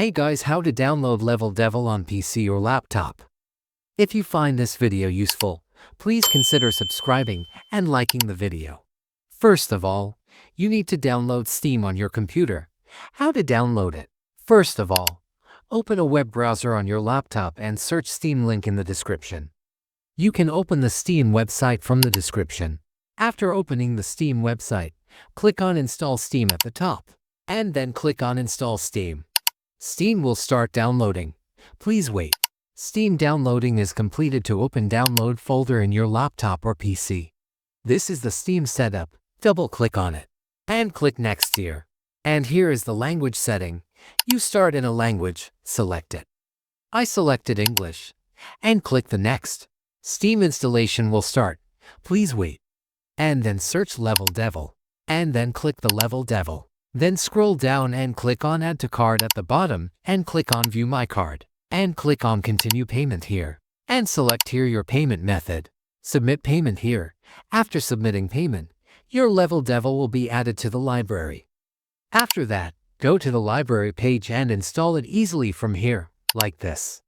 Hey guys, how to download Level Devil on PC or laptop. If you find this video useful, please consider subscribing and liking the video. First of all, you need to download Steam on your computer. How to download it? First of all, open a web browser on your laptop and search Steam link in the description. You can open the Steam website from the description. After opening the Steam website, click on Install Steam at the top, and then click on Install Steam. Steam will start downloading. Please wait. Steam downloading is completed to open download folder in your laptop or PC. This is the Steam setup. Double-click on it and click Next here. And here is the language setting. You start in a language, select it. I selected English and click the Next. Steam installation will start. Please wait. And then search Level Devil and then click the Level Devil. Then scroll down and click on Add to Card at the bottom and click on View My Card and click on Continue Payment here and select here your payment method. Submit payment here. After submitting payment, your Level Devil will be added to the library. After that, go to the library page and install it easily from here, like this.